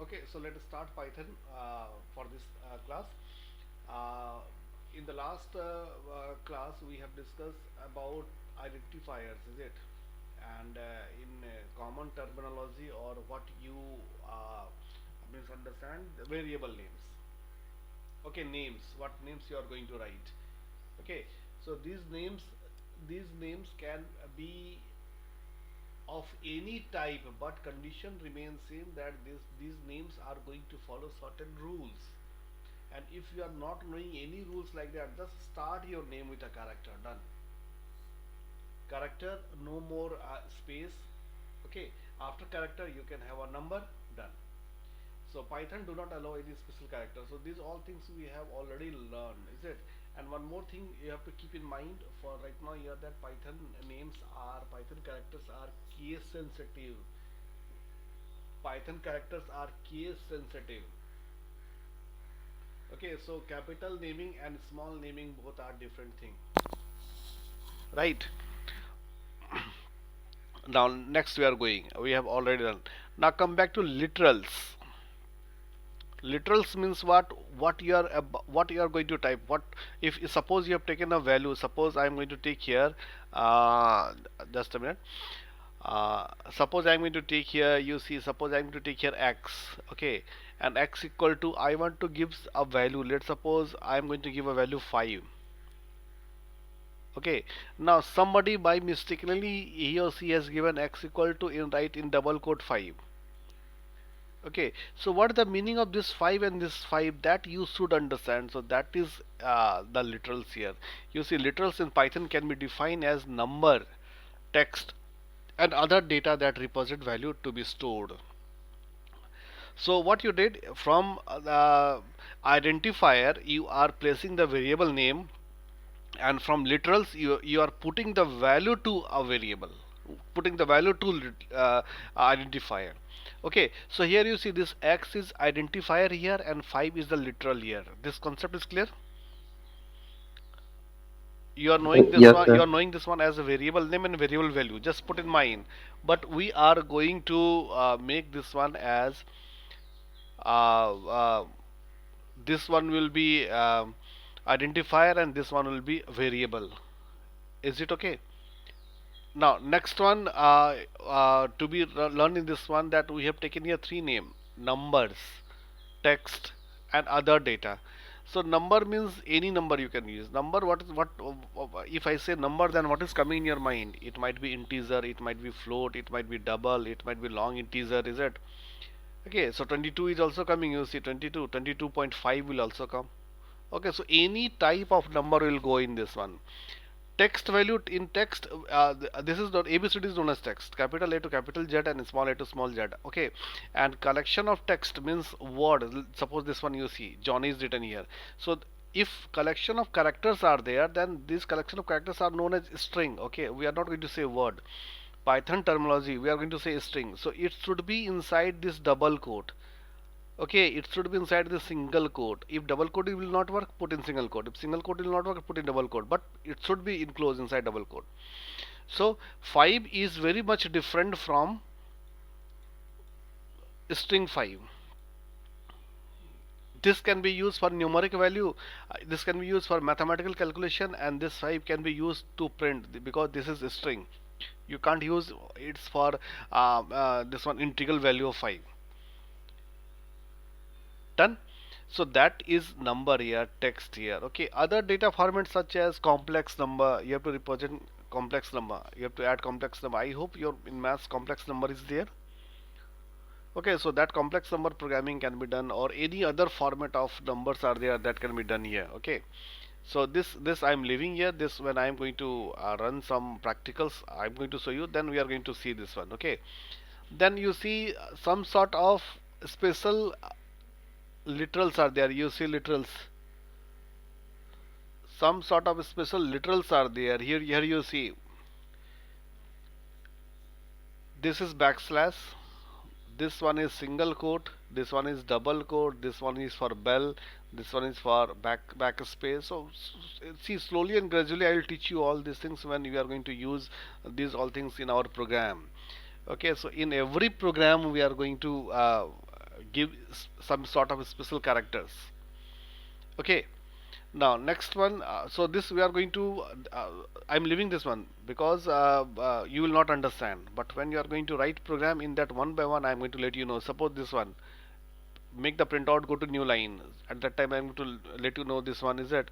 Okay, so let us start Python for this class. Uh, in the last class, we have discussed about identifiers, is it? And in common terminology, or what you misunderstand, variable names. Okay, names. What names you are going to write? Okay, so these names can be of any type, but condition remains same, that these names are going to follow certain rules. And if you are not knowing any rules like that, just start your name with a character. Done. Character, no more space. Okay, after character you can have a number. Done. So Python do not allow any special character. So these all things we have already learned, is it? And one more thing you have to keep in mind for right now here, that Python characters are case sensitive. Python characters are case sensitive. Okay, so capital naming and small naming both are different thing. Right. Now next we are going. We have already done. Now come back to literals. Literals means what? What you are going to type. What if suppose you have taken a value. Suppose I am going to take here. Uh, just a minute. Suppose I'm going to take here, you see, suppose I'm going to take here x, okay, and x equal to, I want to give a value. Let's suppose I'm going to give a value 5. Okay, now somebody by mistakenly, he or she has given x equal to, in right in double quote, 5. Okay, so what is the meaning of this 5 and this 5, that you should understand. So that is the literals here. You see, literals in Python can be defined as number, text, and other data that represent value to be stored. So what you did, from the identifier you are placing the variable name, and from literals you are putting the value to a variable, putting the value to identifier. Okay, so here you see this x is identifier here and 5 is the literal here. This concept is clear. You are knowing this Yes, one, you sir. are knowing this one as a variable name and variable value, just put in mind. But we are going to make this one as uh, uh, this one will be identifier and this one will be variable. Is it okay? Now next one, to be learned in this one, that we have taken here three name: numbers, text, and other data. So number means any number you can use. Number, what is what? If I say number, then what is coming in your mind? It might be integer, it might be float, it might be double, it might be long integer. Is it? Okay, so 22 is also coming. You see 22, 22.5 will also come. Okay, so any type of number will go in this one. Text value, in text, this is not, ABCD is known as text, capital A to capital Z and small a to small z. Okay, and collection of text means word. Suppose this one, you see Johnny is written here. So if collection of characters are there, then this collection of characters are known as string. Okay, we are not going to say word. Python terminology, we are going to say string. So it should be inside this double quote. Okay, it should be inside the single quote. If double quote will not work, put in single quote. If single quote will not work, put in double quote. But it should be enclosed inside double quote. So 5 is very much different from string 5. This can be used for numeric value. This can be used for mathematical calculation, and this 5 can be used to print, because this is a string. You can't use it's for this one integral value of 5. Done. So that is number here, text here. Okay, other data formats such as complex number, you have to represent complex number, you have to add complex number. I hope your in maths complex number is there. Okay, so that complex number programming can be done, or any other format of numbers are there that can be done here. Okay, so this I'm leaving here. This, when I'm going to run some practicals, I'm going to show you, then we are going to see this one. Okay, then you see some sort of special literals are there. You see literals, some sort of special literals are there. Here you see, this is backslash, this one is single quote, this one is double quote, this one is for bell, this one is for backspace. So see, slowly and gradually I will teach you all these things when we are going to use these all things in our program. Okay, so in every program we are going to give some sort of special characters. Okay, now next one, so this we are going to I'm leaving this one because you will not understand, but when you are going to write program in that one by one, I'm going to let you know. Suppose this one, make the printout, go to new line. At that time I'm going to let you know this one is that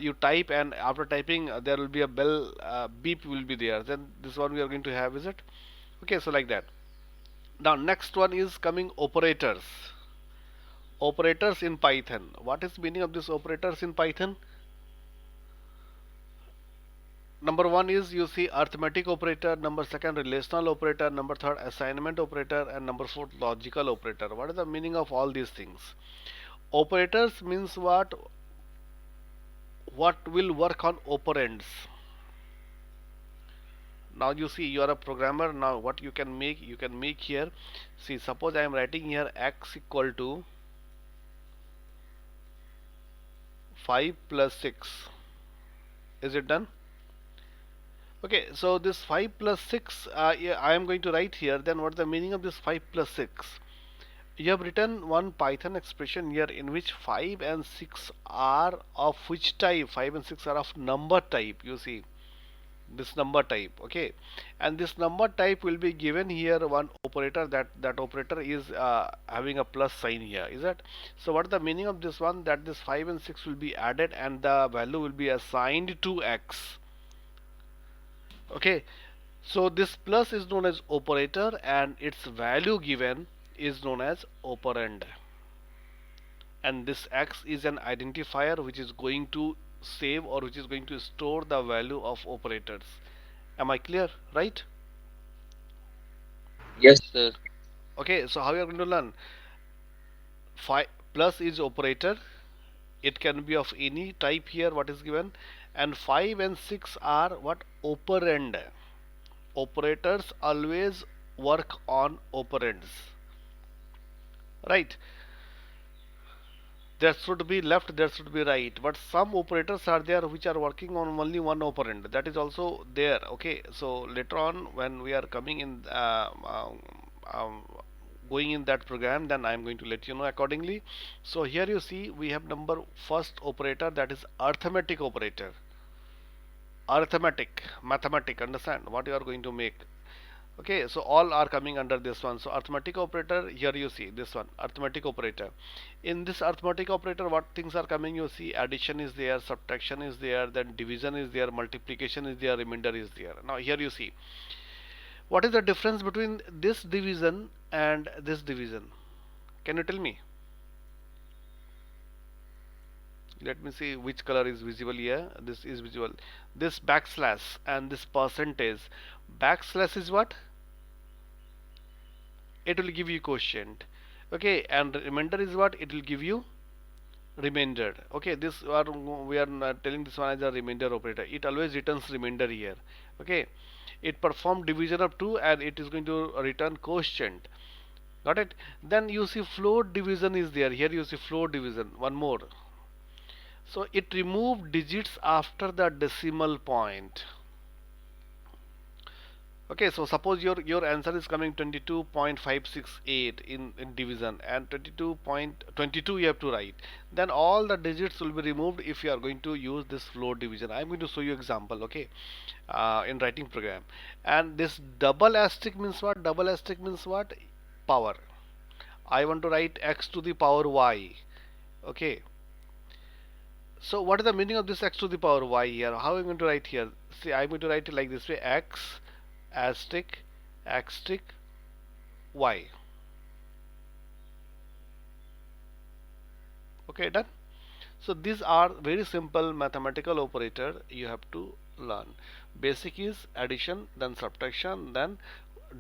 you type, and after typing there will be a bell, beep will be there. Then this one we are going to have, is it? Okay, so like that. Now next one is coming operators. Operators in Python. What is meaning of this operators in Python? Number one is, you see, arithmetic operator, number second relational operator, number third assignment operator, and number fourth logical operator. What is the meaning of all these things? Operators means what will work on operands. Now you see, you are a programmer. Now what you can make, here, see, suppose I am writing here x equal to 5 plus 6. Is it done? Okay, so this 5 plus 6, yeah, I am going to write here. Then what is the meaning of this 5 plus 6? You have written one Python expression here in which 5 and 6 are of which type? 5 and 6 are of number type. You see, this number type. Okay, and this number type will be given here one operator. That operator is having a plus sign here. Is that? So what is the meaning of this one? That this 5 and 6 will be added and the value will be assigned to x. Okay, so this plus is known as operator and its value given is known as operand, and this x is an identifier which is going to save or which is going to store the value of operators. Am I clear? Right? Yes, sir. Okay, so how you are going to learn? 5 plus is operator, it can be of any type here what is given, and 5 and 6 are what? Operand. Operators always work on operands, right? There should be left, there should be right, but some operators are there which are working on only one operand. That is also there. Okay, so later on when we are coming in um, going in that program, then I am going to let you know accordingly. So here you see we have number first operator, that is arithmetic operator. Arithmetic, mathematic, understand what you are going to make. Okay, so all are coming under this one. So arithmetic operator, here you see this one, arithmetic operator. In this arithmetic operator, what things are coming? You see addition is there, subtraction is there, then division is there, multiplication is there, remainder is there. Now here you see, what is the difference between this division and this division? Can you tell me? Let me see which color is visible here. This is visible. This backslash and this percentage. Backslash is what? It will give you quotient. Okay, and remainder is what? It will give you remainder. Okay, this are we are telling this one as a remainder operator. It always returns remainder here. Okay, it performed division of 2 and it is going to return quotient. Got it? Then you see float division is there. Here you see float division. One more. So it removed digits after the decimal point. Okay, so suppose your answer is coming 22.568 in division, and 22.22 you have to write. Then all the digits will be removed if you are going to use this float division. I am going to show you example. Okay, in writing program. And this double asterisk means what? Double asterisk means what? Power. I want to write x to the power y. Okay. So what is the meaning of this x to the power y here? How am I going to write here? See, I'm going to write it like this way: x asterisk asterisk y. Okay, done. So these are very simple mathematical operator you have to learn. Basic is addition, then subtraction, then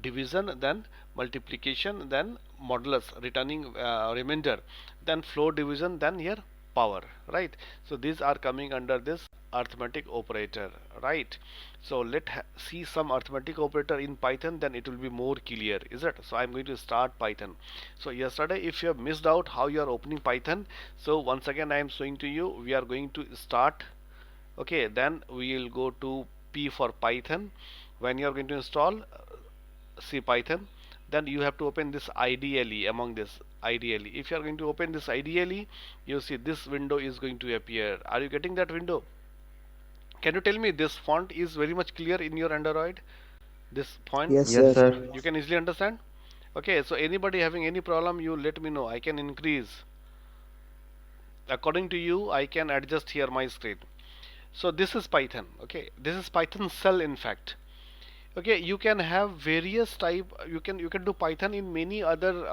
division, then multiplication, then modulus, returning remainder, then floor division, then here power, right? So these are coming under this arithmetic operator, right? So see some arithmetic operator in Python, then it will be more clear, is it? So I'm going to start Python. So yesterday if you have missed out how you are opening Python, so once again I am showing to you. We are going to start. Okay, then we will go to P for Python. When you are going to install C Python, then you have to open this IDLE among this. ideally. If you are going to open this ideally, you see this window is going to appear. Are you getting that window? Can you tell me this font is very much clear in your Android? This font Yes, Yes, sir. sir. you can easily understand? Okay, so anybody having any problem, you let me know. I can increase. According to you, I can adjust here my screen. So this is Python. Okay, this is Python shell in fact. Okay, you can have various type, you can do Python in many other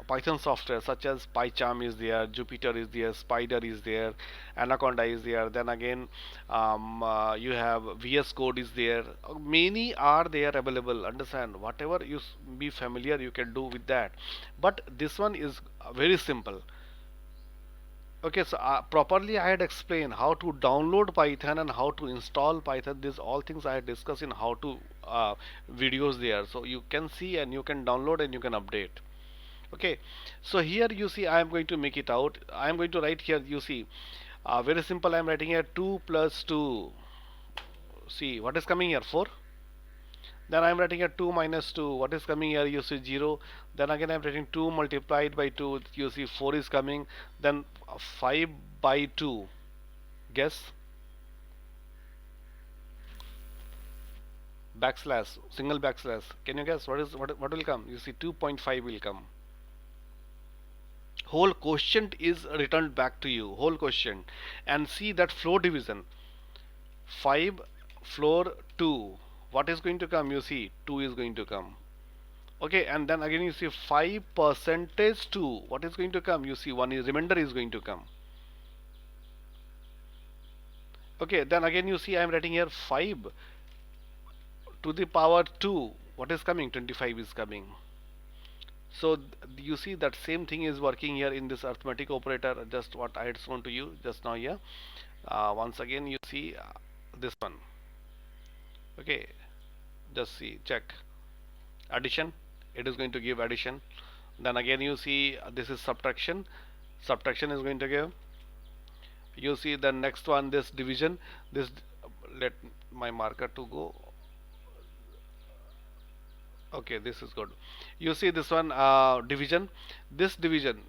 Python software such as PyCharm is there, Jupyter is there, Spider is there, Anaconda is there, then again you have VS Code is there. Many are there available, understand, whatever you be familiar you can do with that, but this one is very simple. Okay, so properly I had explained how to download Python and how to install Python. These all things I had discussed in how to videos there. So you can see and you can download and you can update. Okay, so here you see I am going to make it out. I am going to write here. You see, very simple. I am writing here 2 plus 2. See what is coming here 4. Then I am writing here 2 minus 2. What is coming here? You see 0. Then again I am writing 2 multiplied by 2. You see 4 is coming. Then 5 by 2. Guess. Backslash. Single backslash. Can you guess what will come? You see 2.5 will come. Whole quotient is returned back to you. Whole quotient. And see that floor division. 5 floor 2. What is going to come? You see 2 is going to come. Okay, and then again you see 5 percentage 2. What is going to come? You see 1 is remainder is going to come. Okay, then again you see I am writing here 5 to the power 2. What is coming? 25 is coming. So you see that same thing is working here in this arithmetic operator, just what I had shown to you just now here. Once again you see this one. Okay, just see, check. Addition, it is going to give addition. Then again you see this is subtraction. Subtraction is going to give. You see the next one, this division. This, let my marker to go. Okay, this is good. You see this one, division. This division,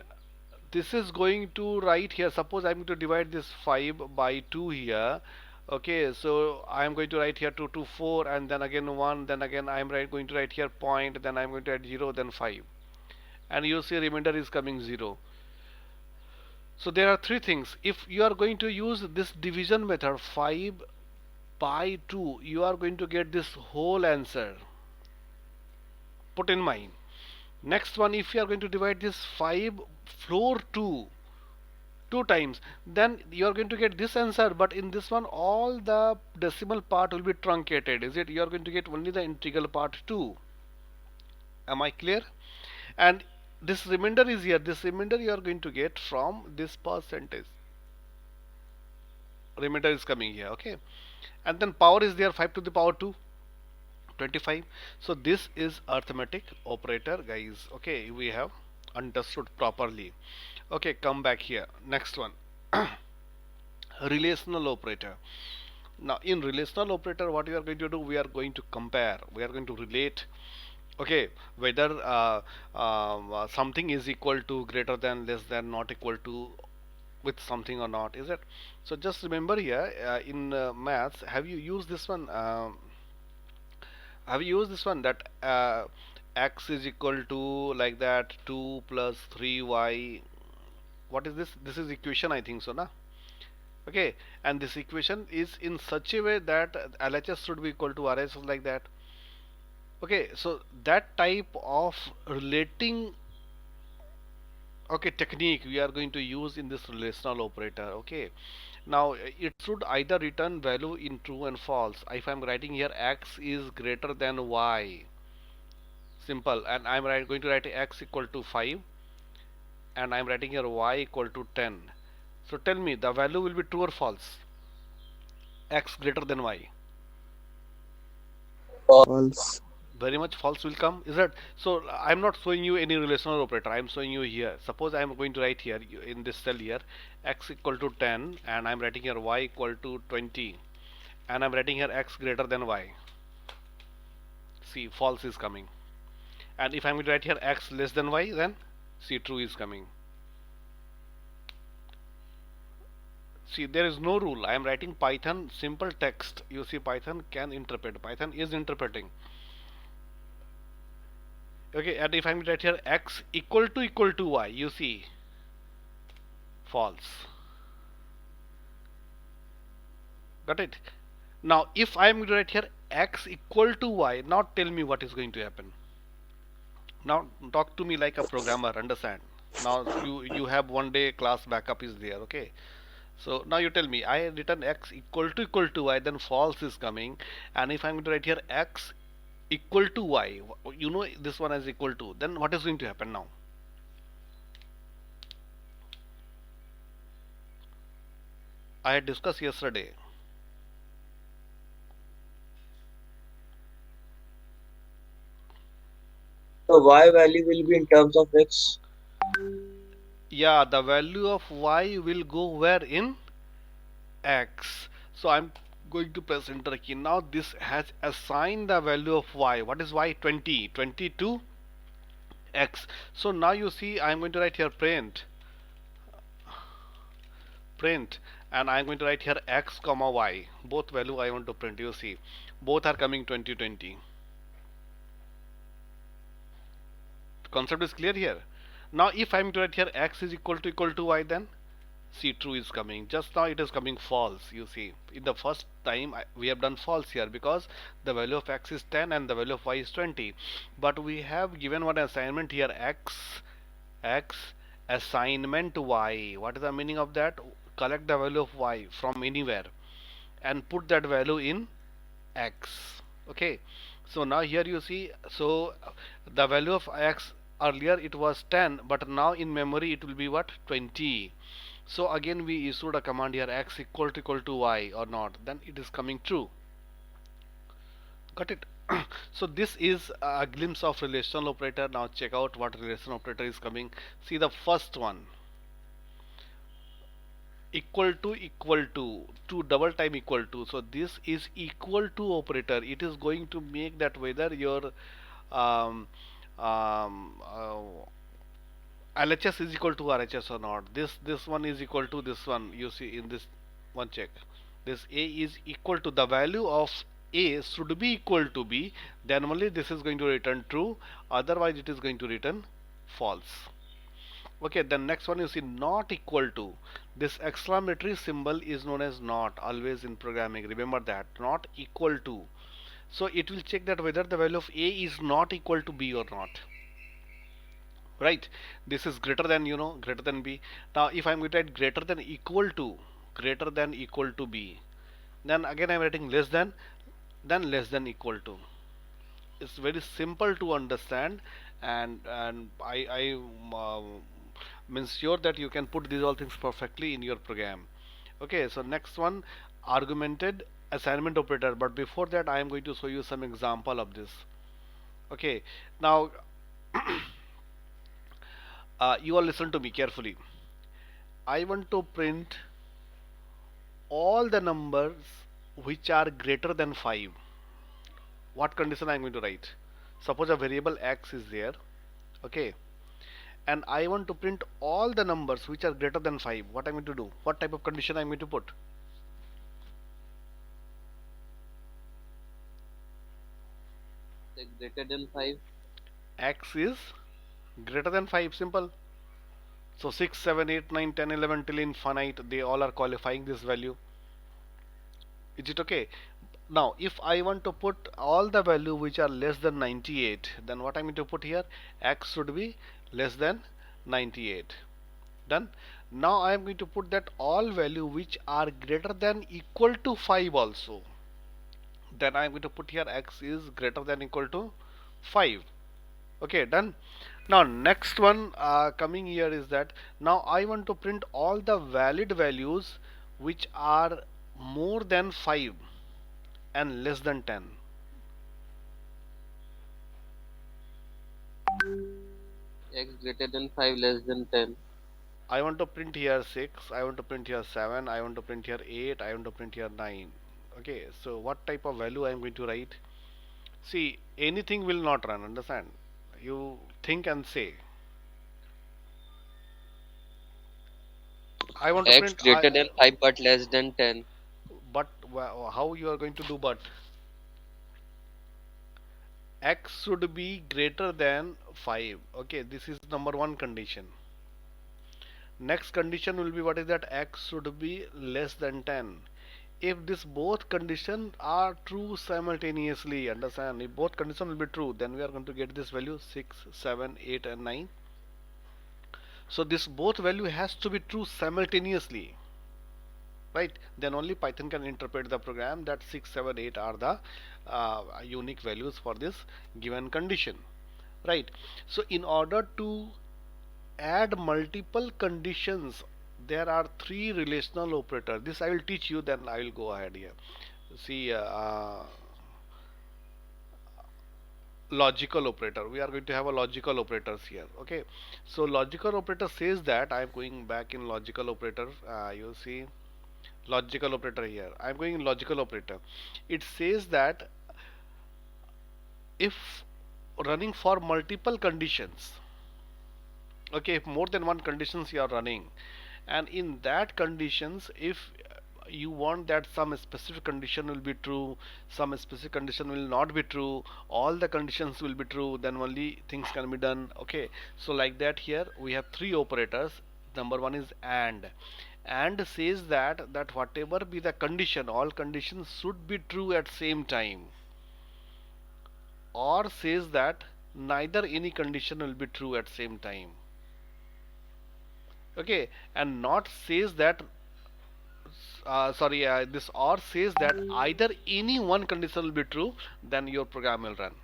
this is going to write here. Suppose I'm going to divide this 5 by 2 here. Okay, so I am going to write here 2 to 4 and then again 1, then again I am going to write here point, then I am going to add 0, then 5, and you see remainder is coming 0. So there are three things. If you are going to use this division method 5 by 2, you are going to get this whole answer. Put in mind. Next one, if you are going to divide this 5 floor 2 times, then you are going to get this answer, but in this one all the decimal part will be truncated. Is it? You are going to get only the integral part 2. Am I clear? And this remainder is here. This remainder you are going to get from this percentage. Remainder is coming here. Okay, and then power is there, 5 to the power 2, 25. So this is arithmetic operator, guys. Okay, we have understood properly. Okay, come back here. Next one. Relational operator. Now in relational operator, what we are going to do, we are going to compare, we are going to relate. Okay, whether something is equal to, greater than, less than, not equal to, with something or not, is it? So just remember here, in maths, have you used this one? Have you used this one, that x is equal to, like that, 2 plus 3y? What is this? This is equation, I think so, na? Okay, and this equation is in such a way that LHS should be equal to RHS, like that. Okay, so that type of relating, okay, technique we are going to use in this relational operator. Okay, now it should either return value in true and false. If I'm writing here x is greater than y, simple, and I'm going to write x equal to 5, and I'm writing here y equal to 10. So tell me, the value will be true or false? X greater than y. False. Very much false will come, is that? So I'm not showing you any relational operator, I'm showing you here. Suppose I'm going to write here in this cell here x equal to 10, and I'm writing here y equal to 20, and I'm writing here x greater than y. See, false is coming. And if I'm going to write here x less than y, then See, true is coming. See, there is no rule. I am writing Python simple text. You see, Python can interpret. Python is interpreting. Okay, and if I write here x equal to y, you see, false. Got it? Now, if I am going to write here x equal to y, now tell me what is going to happen. Now, talk to me like a programmer. Understand? Now, you have one day class backup is there. Okay. So now you tell me I written x equal to y, then false is coming, and if I'm going to write here x equal to y, you know this one is equal to, then what is going to happen now? I had discussed yesterday. So y value will be in terms of x. Yeah, the value of y will go where in x. So I'm going to press enter key. Now this has assigned the value of y. What is y? 20. 20 to x. So now you see I'm going to write here print, and I'm going to write here x comma y, both value I want to print. You see both are coming 2020. The concept is clear here. Now if I'm to write here x is equal to y, then see true is coming. Just now it is coming false. You see in the first time we have done false here because the value of x is 10 and the value of y is 20, but we have given one assignment here x assignment y. What is the meaning of that? Collect the value of y from anywhere and put that value in x. Okay, so now here you see, so the value of x earlier it was 10, but now in memory it will be what? 20. So again we issued a command here x equal to y or not, then it is coming true. Got it? So this is a glimpse of relational operator. Now check out what relational operator is coming. See the first one, equal to double time equal to. So this is equal to operator. It is going to make that whether your um, LHS is equal to RHS or not. This one is equal to this one. You see in this one, check. This A is equal to, the value of A should be equal to B. Then only this is going to return true. Otherwise it is going to return false. Okay, then next one you see not equal to. This exclamatory symbol is known as not always in programming. Remember that, not equal to. So it will check that whether the value of A is not equal to B or not. Right? This is greater than, greater than B. Now if I'm going to write greater than equal to B, then again I'm writing less than, then less than equal to. It's very simple to understand, and I means sure that you can put these all things perfectly in your program. Okay, so next one, argumented assignment operator, but before that I am going to show you some example of this. Okay, now you all listen to me carefully. I want to print all the numbers which are greater than 5. What condition I am going to write? Suppose a variable x is there, okay, and I want to print all the numbers which are greater than 5. What I'm going to do? What type of condition I'm going to put? Like greater than 5. X is greater than 5, simple. So 6, 7, 8, 9, 10, 11 till infinite, they all are qualifying this value. Is it okay? Now if I want to put all the value which are less than 98, then what I'm going to put here? X should be less than 98. Done. Now I am going to put that all value which are greater than equal to 5 also. Then I am going to put here x is greater than equal to 5. Okay, done. Now next one coming here is that now I want to print all the valid values which are more than 5 and less than 10. X greater than 5 less than 10. I want to print here 6, I want to print here 7, I want to print here 8, I want to print here 9. Okay, so what type of value I am going to write? See, anything will not run, understand? You think and say. I want to X print greater than 5 but less than 10. but how you are going to do but? X should be greater than 5. Okay, this is number one condition. Next condition will be, what is that? X should be less than 10. If this both conditions are true simultaneously, understand, if both conditions will be true, then we are going to get this value 6, 7, 8 and 9. So this both value has to be true simultaneously, right? Then only Python can interpret the program that 6, 7, 8 are the unique values for this given condition, right? So in order to add multiple conditions, there are three relational operators. This I will teach you, then I will go ahead here. See, logical operator, we are going to have a logical operators here. Okay, so logical operator says that, I am going back in logical operator. You see logical operator here, I am going in logical operator. It says that if running for multiple conditions, okay, if more than one conditions you are running, and in that conditions, if you want that some specific condition will be true, some specific condition will not be true, all the conditions will be true, then only things can be done. Okay, so like that, here we have three operators. Number one is and says that whatever be the condition, all conditions should be true at same time, or says that neither any condition will be true at same time. Okay, and not says that, sorry, this or says that either any one condition will be true, then your program will run.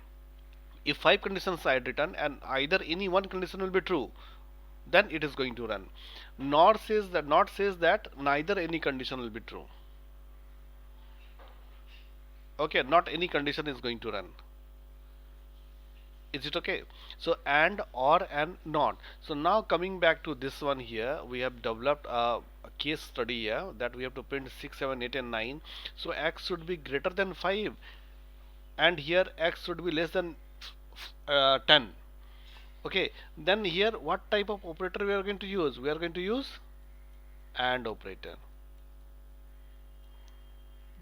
If five conditions are written and either any one condition will be true, then it is going to run. Nor says that, not says that neither any condition will be true. Okay, not any condition is going to run. Is it okay? So and, or, and not. So now coming back to this one here, we have developed a case study here that we have to print 6, 7, 8 and 9. So x should be greater than 5, and here x should be less than 10. Okay, then here what type of operator we are going to use? We are going to use and operator.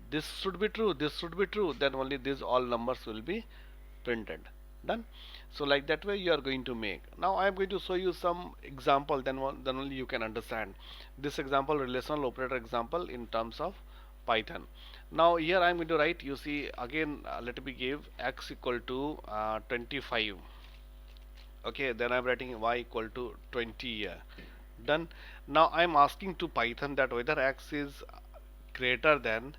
This should be true, this should be true, then only these all numbers will be printed. Done. So like that way you are going to make. Now I am going to show you some example, then only you can understand this example, relational operator example in terms of Python. Now here I am going to write, you see again, let me give x equal to 25. Okay, then I am writing y equal to 20 here. Done. Now I am asking to Python that whether x is greater than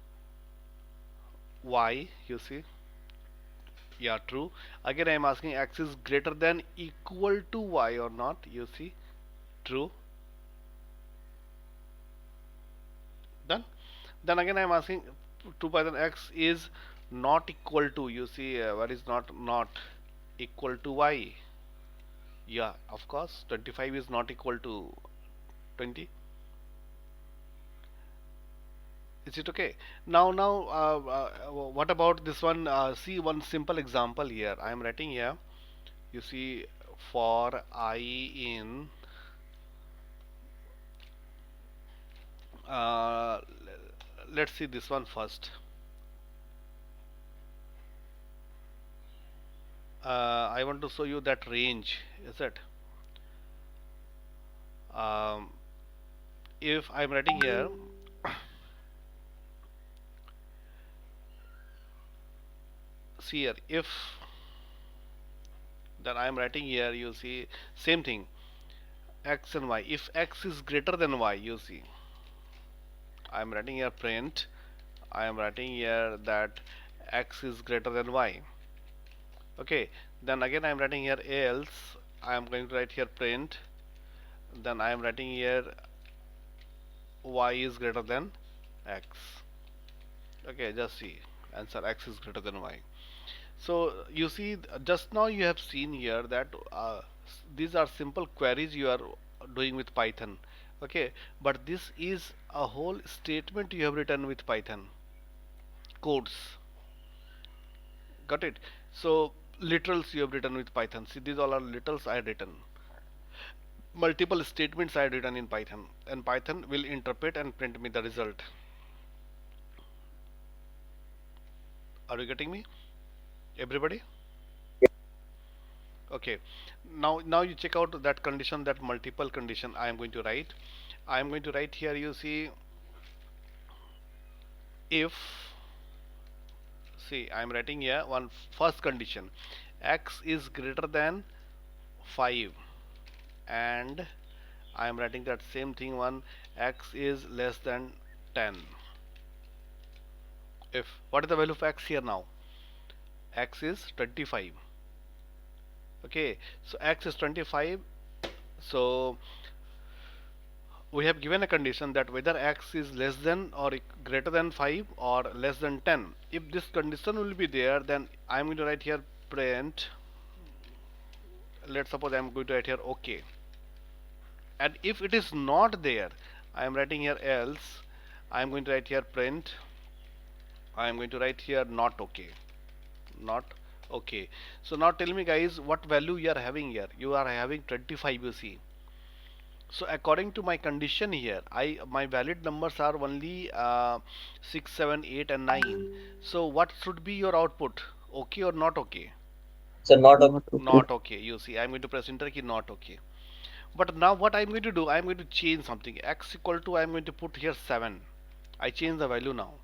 y, you see, yeah, true. Again I am asking x is greater than equal to y or not, you see, true. Done. Then again I am asking to Python x is not equal to, you see, what is not equal to y. Yeah, of course 25 is not equal to 20. Is it okay? What about this one? See one simple example here. I am writing here. You see, for I in uh, let's see this one first. I want to show you that range. Is it? Um, if I'm writing here, see here, if then I'm writing here, you see, same thing, x and y. If x is greater than y, you see, I'm writing here print. I am writing here that x is greater than y. Okay, then again I am writing here else. I am going to write here print. Then I am writing here y is greater than x. Okay, just see, answer x is greater than y. So you see, just now you have seen here that these are simple queries you are doing with Python. Okay, but this is a whole statement you have written with Python codes. Got it? So literals you have written with Python. See, these all are literals I have written. multiple statements I written in Python, and Python will interpret and print me the result. Are you getting me, everybody? Okay. Now you check out that condition, that multiple condition I am going to write. I am going to write here, you see, if, see, I am writing here one first condition, x is greater than 5, and I am writing that same thing one, x is less than 10. If, what is the value of x here now? X is 25. Okay, so x is 25. So we have given a condition that whether x is less than or greater than 5 or less than 10. If this condition will be there, then I am going to write here print, let's suppose I am going to write here okay. And if it is not there, I am writing here else. I am going to write here print, I am going to write here not okay. Not okay. So now tell me guys, what value you are having here? You are having 25, you see. So according to my condition here, my valid numbers are only 6, 7, 8 and 9. So what should be your output? Okay or not okay? So not okay. Not okay. Not okay. You see, I'm going to press enter key, not okay. But now what I'm going to do, I'm going to change something. X equal to, I'm going to put here 7. I change the value now.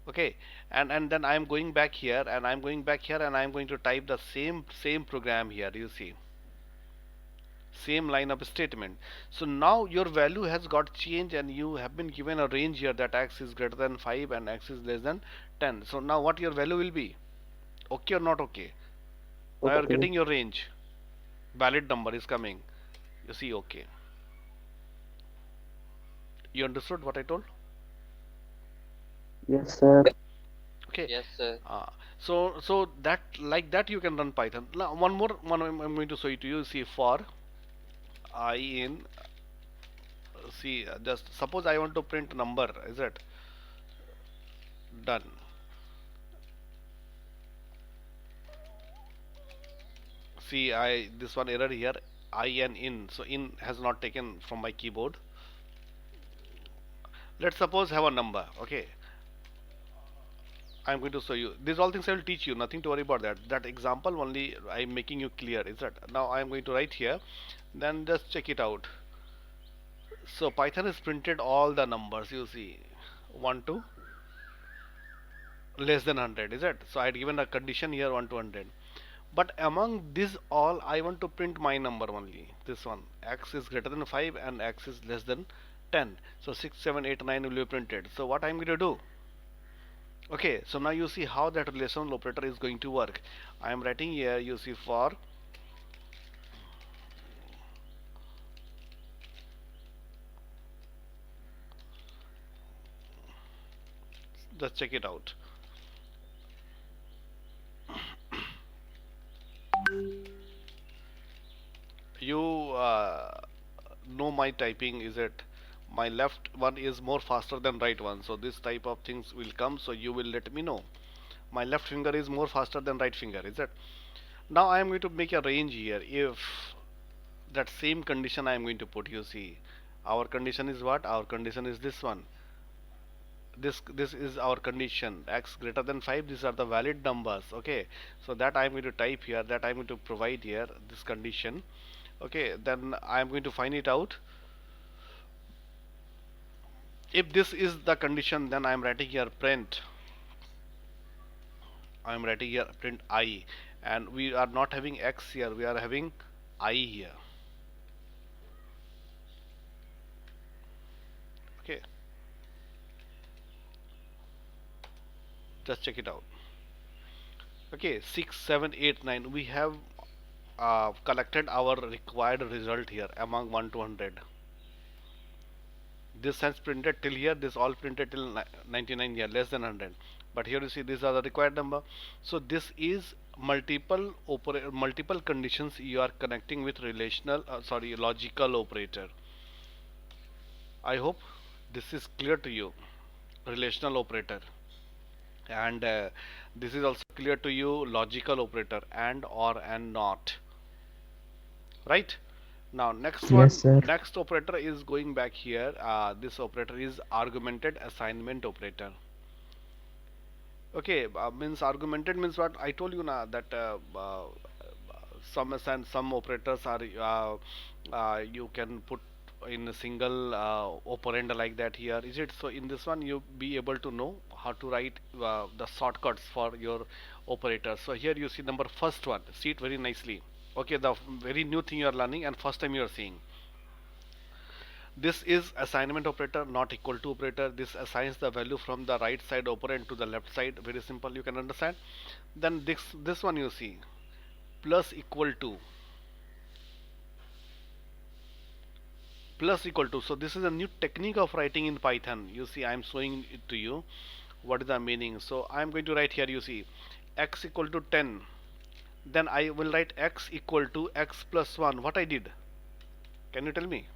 Okay, and then I'm going back here, and I'm going back here, and I'm going to type the same program here. You see, same line of statement. So now your value has got changed, and you have been given a range here that x is greater than 5 and x is less than 10. So now what your value will be? Okay or not okay? Now you're Okay. getting your range. Valid number is coming. You see, okay. You understood what I told? Yes, sir. Okay. Yes, sir. So that, like that you can run Python. Now one more one I'm going to show it to you. See, for I in, see, just suppose I want to print number, is it done? See, I, this one error here, I and in, so in has not taken from my keyboard. Let's suppose have a number. Okay, I'm going to show you. These all things I will teach you. Nothing to worry about that. That example only I'm making you clear. Is that now I'm going to write here. Then just check it out. So Python has printed all the numbers. You see, 1 to less than 100. Is it? So I had given a condition here 1 to 100. But among this all, I want to print my number only. This one, x is greater than 5 and x is less than 10. So 6, 7, 8, 9 will be printed. So what I'm going to do? Okay, so now you see how that relational operator is going to work. I am writing here, you see, for just check it out. You know my typing, is it? My left one is more faster than right one, so this type of things will come, so you will let me know. My left finger is more faster than right finger, is it? Now I am going to make a range here. If that same condition I am going to put, you see, our condition is what? Our condition is this one. This is our condition, x greater than 5. These are the valid numbers. Okay, so that I'm going to type here, that I'm going to provide here this condition. Okay, then I'm going to find it out. If this is the condition, then I'm writing here print, I'm writing here print I, and we are not having x here, we are having I here. Okay, just check it out. Okay, 6, 7, 8, 9, we have collected our required result here among 1 to 100. This has printed till here, this all printed till 99 here, less than 100. But here you see these are the required number. So this is multiple conditions you are connecting with relational, logical operator. I hope this is clear to you. Relational operator, and this is also clear to you, logical operator, and, or, and, not, right? Now next Yes, one, sir. next operator is going back here. This operator is augmented assignment operator. Okay, means augmented means what I told you now that some operators are you can put in a single operand like that here. Is it so? In this one, you be able to know how to write the shortcuts for your operators. So here you see number first one. See it very nicely. Okay, the very new thing you are learning and first time you are seeing. This is assignment operator not equal to operator. This assigns the value from the right side operand to the left side. Very simple, you can understand. Then this one you see plus equal to, plus equal to. So this is a new technique of writing in Python. You see, I am showing it to you. What is the meaning? So I am going to write here. You see, x equal to 10. Then I will write x equal to x plus 1. What I did? Can you tell me?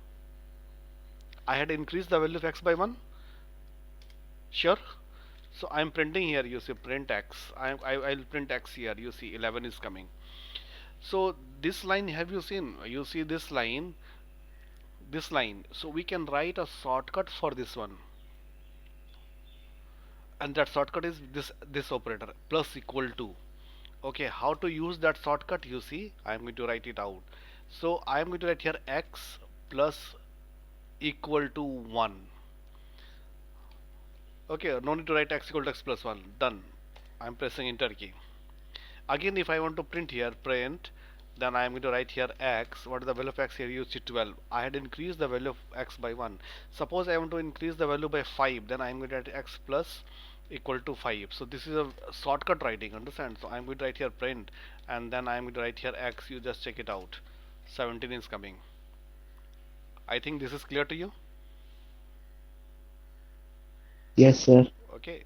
I had increased the value of x by 1. Sure. So I'm printing here. You see print x. I'll print x here. You see 11 is coming. So this line have you seen? You see this line, this line. So we can write a shortcut for this one, and that shortcut is this operator plus equal to. Okay, how to use that shortcut? You see, I'm going to write it out. So I'm going to write here x plus equal to 1. Okay, no need to write x equal to x plus 1. Done. I'm pressing enter key. Again, if I want to print here, print, then I am going to write here x. What is the value of x here? You see 12. I had increased the value of x by 1. Suppose I want to increase the value by 5, then I am going to write x plus equal to 5. So this is a shortcut writing, understand? So I am going to write here print, and then I am going to write here x. You just check it out. 17 is coming. I think this is clear to you. Yes, sir. Okay,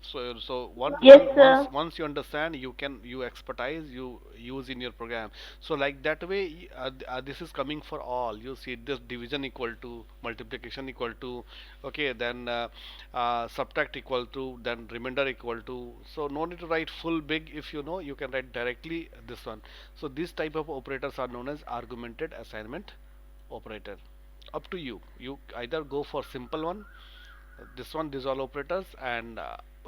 so one Yes, one sir. once you understand, you expertise, you use in your program. So like that way, this is coming for all. You see this division equal to, multiplication equal to, okay, then subtract equal to, then remainder equal to. So no need to write full big. If you know, you can write directly this one. So this type of operators are known as augmented assignment operator. Up to you. You either go for simple one, this one, these all operators, and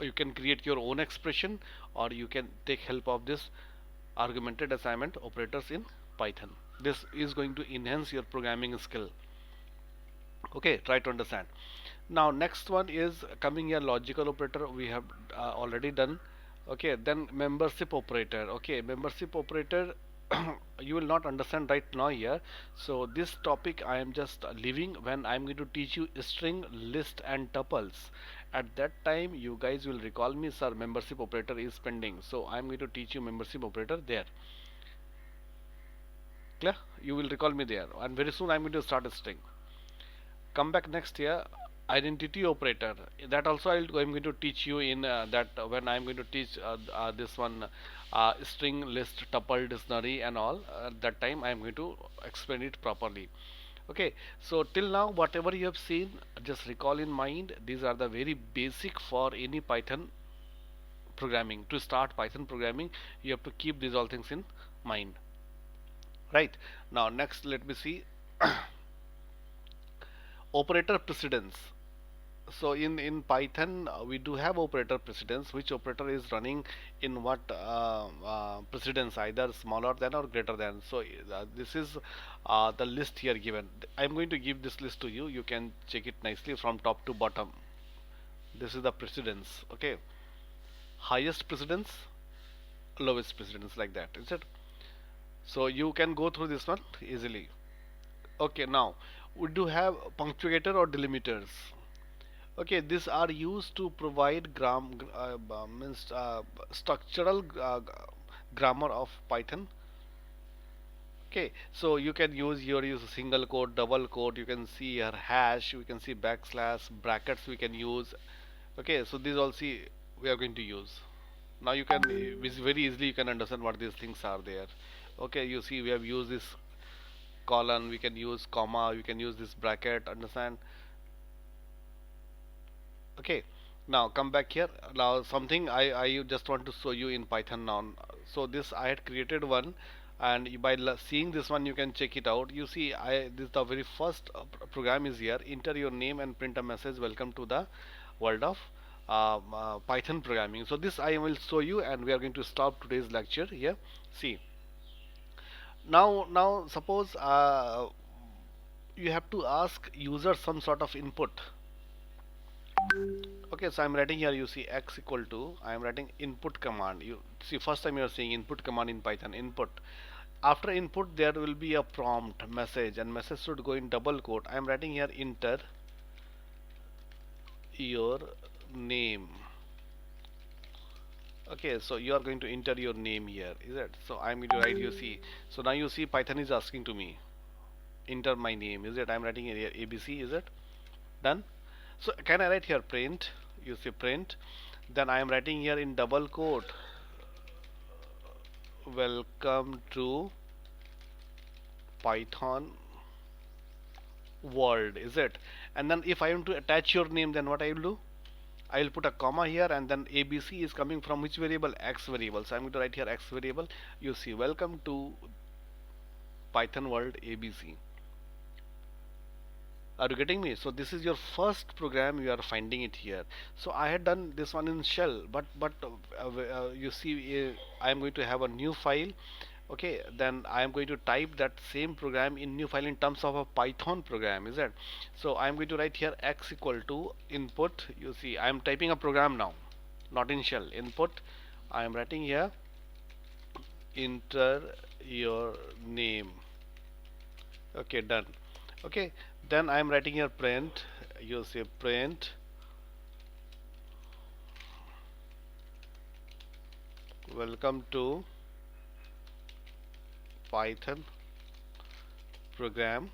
you can create your own expression, or you can take help of this augmented assignment operators in Python. This is going to enhance your programming skill. Okay, try to understand. Now next one is coming here, logical operator we have already done. Okay, then membership operator. Okay, membership operator you will not understand right now here. So this topic I am just leaving when I am going to teach you string, list and tuples. At that time you guys will recall me, sir, membership operator is pending. So I am going to teach you membership operator there. Clear? You will recall me there, and very soon I am going to start a string. Come back next year, identity operator, that also I'm going to teach you in that when I'm going to teach this one, string, list, tuple, dictionary and all. At that time I'm going to explain it properly. Okay, so till now whatever you have seen, just recall in mind. These are the very basic for any Python programming. To start Python programming, you have to keep these all things in mind. Right, now next let me see. Operator precedence. So in Python, we do have operator precedence. Which operator is running in what precedence, either smaller than or greater than. So this is the list here given. I'm going to give this list to you. You can check it nicely from top to bottom. This is the precedence. Okay, highest precedence, lowest precedence, like that. Is it? So you can go through this one easily. Okay, now we do have punctuator or delimiters. Okay, these are used to provide means structural grammar of Python. Okay, so you can use a single quote, double quote. You can see here hash. We can see backslash, brackets. We can use. Okay, so these all see we are going to use. Now you can very easily you can understand what these things are there. Okay, you see we have used this colon. We can use comma. We can use this bracket. Understand? Okay, now come back here. Now something I just want to show you in Python now. So this I had created one and seeing this one you can check it out. You see, this the very first program is here. Enter your name and print a message. Welcome to the world of Python programming. So this I will show you, and we are going to stop today's lecture here. See, now suppose you have to ask user some sort of input. Okay, so I'm writing here, you see x equal to, I'm writing input command. You see, first time you are seeing input command in Python, input. After input there will be a prompt message, and message should go in double quote. I'm writing here, enter your name. Okay, so you are going to enter your name here, is it? So I'm going to write, you see, so now you see Python is asking to me, enter my name, is it? I'm writing here ABC, is it? Done. So can I write here print? You see print. Then I am writing here in double quote, welcome to Python world, is it? And then if I want to attach your name, then what I will do? I will put a comma here, and then ABC is coming from which variable? X variable. So I'm going to write here X variable. You see, welcome to Python world ABC. Are you getting me? So this is your first program, you are finding it here. So I had done this one in shell, but you see, I am going to have a new file. Okay, then I am going to type that same program in new file in terms of a Python program, is it? So I am going to write here x equal to input. You see, I am typing a program now, not in shell. Input, I am writing here, enter your name. Okay, done. Okay, then I am writing here print. You say print welcome to Python program,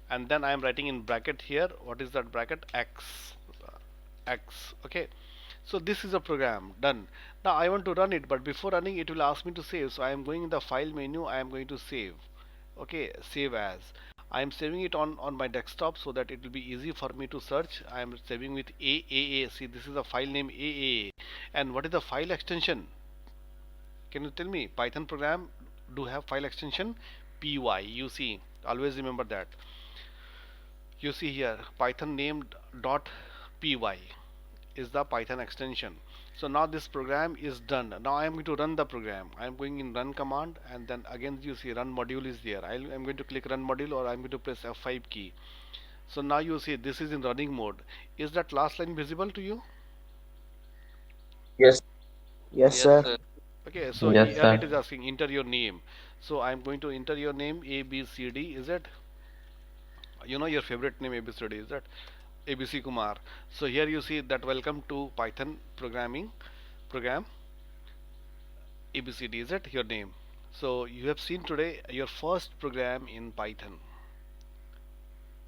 and then I am writing in bracket here, what is that bracket? X. Okay, so this is a program done. Now I want to run it, but before running it will ask me to save. So I am going in the file menu, I am going to save. Okay, save as. I am saving it on my desktop so that it will be easy for me to search. I am saving with AAA. See, this is a file name AAA. And what is the file extension? Can you tell me? Python program do have file extension py. You see, always remember that. You see here, Python name dot py is the Python extension. So now this program is done. Now I am going to run the program. I am going in run command, and then again you see run module is there. I am going to click run module, or I am going to press F5 key. So now you see this is in running mode. Is that last line visible to you? Yes, Yes, sir. sir. Okay, so Yes, here sir. it is asking enter your name. So I am going to enter your name ABCD, is it? You know your favorite name ABCD, is that ABC Kumar. So here you see that welcome to Python programming program ABCD, is it your name? So you have seen today your first program in Python.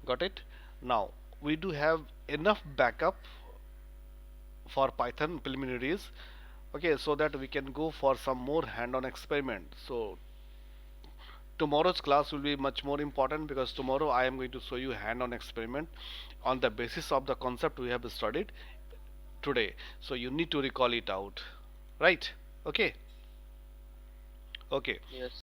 Got it? Now we do have enough backup for Python preliminaries, okay, so that we can go for some more hand-on experiment. So tomorrow's class will be much more important, because tomorrow I am going to show you hand-on experiment on the basis of the concept we have studied today. So you need to recall it out, right? Okay. Yes.